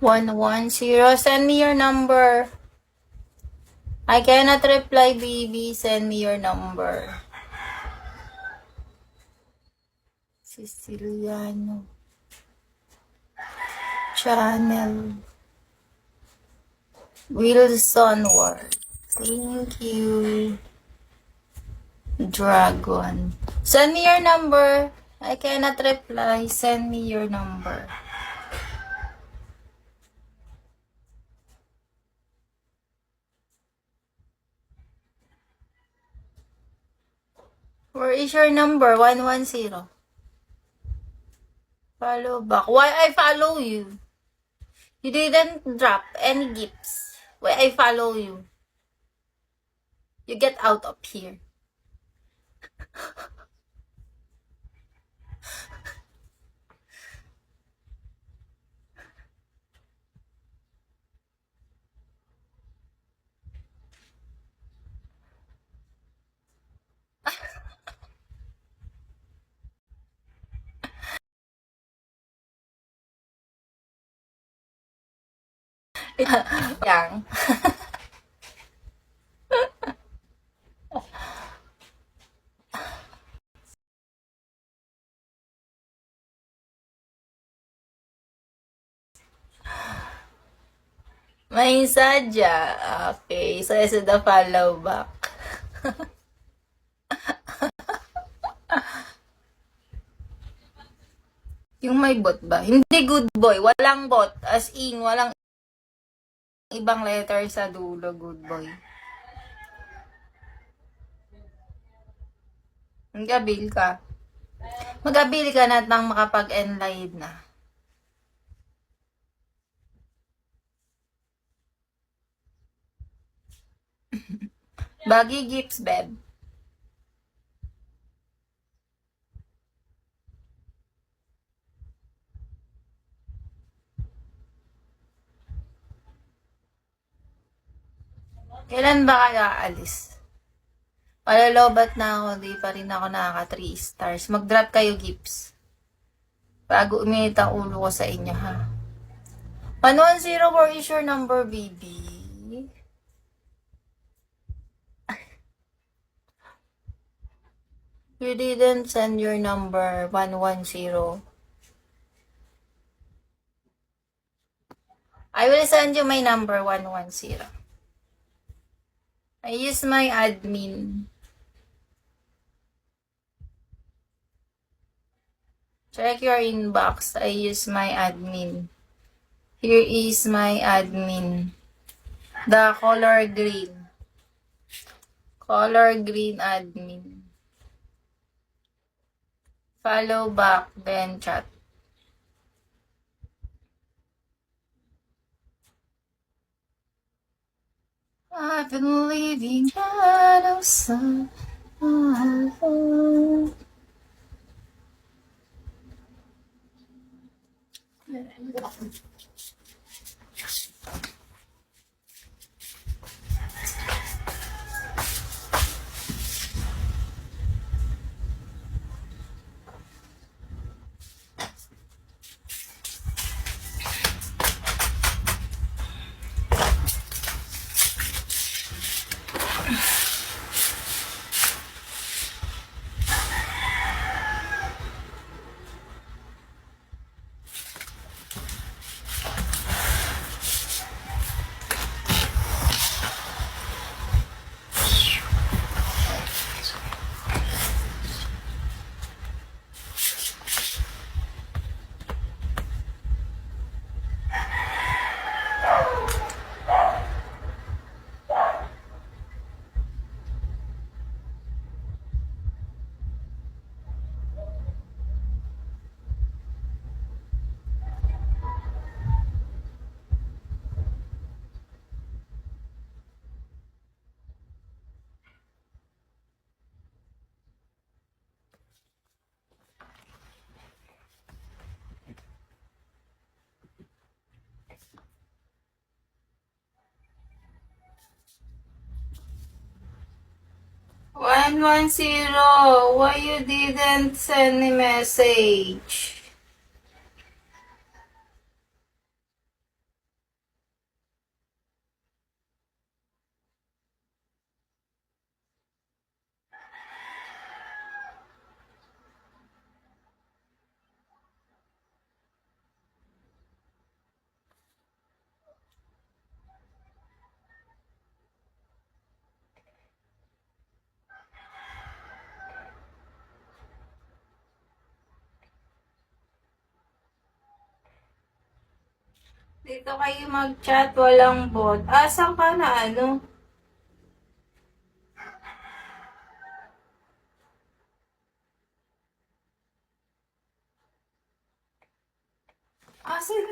110. Send me your number. I cannot reply, baby. Send me your number. Siciliano. Channel. Wilson Ward. Thank you. Dragon. Send me your number. I cannot reply. Send me your number. Where is your number? 110. Follow back. Why I follow you? You didn't drop any gifts. Why I follow you? You get out of here. Yang. May sadya. Okay. So, I said the follow back. Yung may bot ba? Hindi good boy. Walang bot. As in, walang ibang letter sa dulo. Good boy. Mag-abil ka. Mag-abil ka na nang makapag-enlive na. Baggy gifts, babe. Kailan ba kaya aalis? Palalobat na ako, di pa rin ako nakaka 3 stars. Mag-drop kayo gifts. Bago uminit ang ulo ko sa inyo, ha? 1104 is your number, baby. You didn't send your number, 110. I will send you my number, 110. I use my admin. Check your inbox. I use my admin. Here is my admin. The color green. Color green admin. Follow back, then chat. I've been living out of sun. One one zero. Why you didn't send me message? Dito kayo mag-chat, walang bot. Asan ka na ano?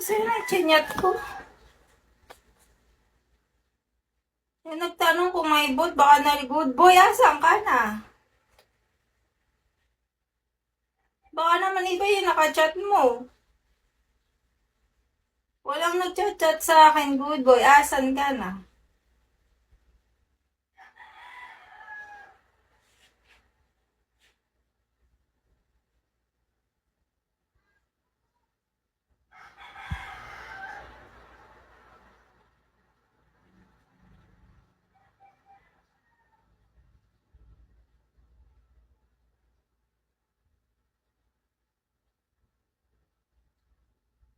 Sino na chinyat ko? Yung nagtanong kung may bot, baka na-good boy, asan ka na? Baka naman iba yung nakachat mo. Walang nagchat-chat sa akin, good boy, asan ka na?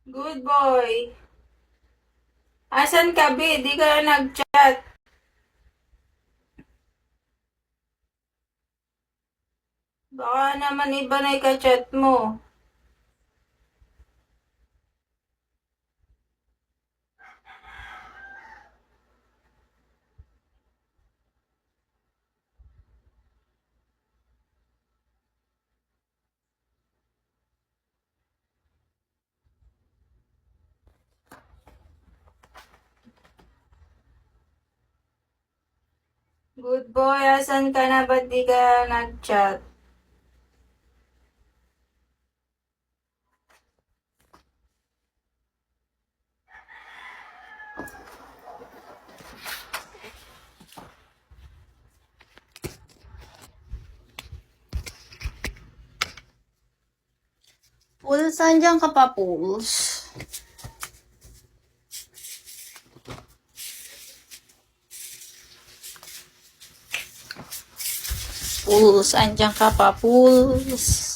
Good boy. Asan ka, be? Di ka na nag-chat. Baka naman iba na ika-chat mo. Good boy, asan ka na? Ba't di ka nag-chat? Pools, saan dyan ka pa, Pools? Pools, andyan ka pa, Pools.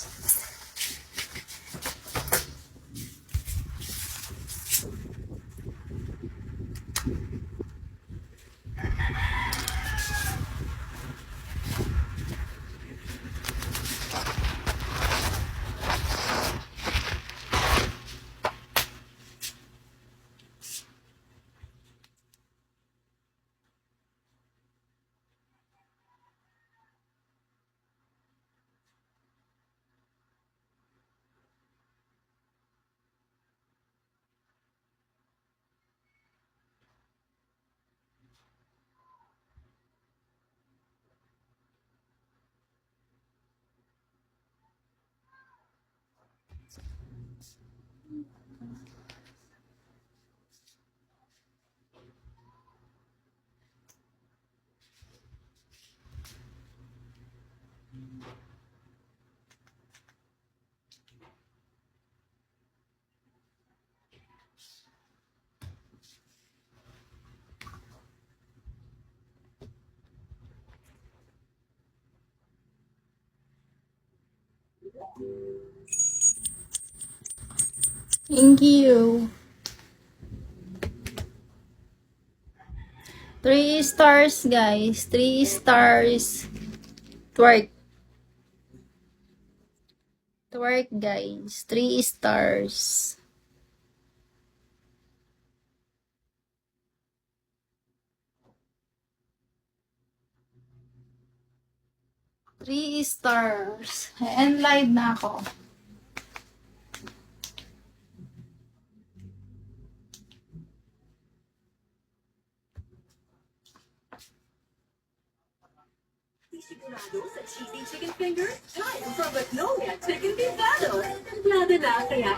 Thank you. 3 stars, guys. 3 stars. Twerk. Twerk, guys. 3 stars. Three stars. And live na ako. Sigurado sa cheesy chicken finger? Time for Magnolia Chicken Pizado. Templado na kaya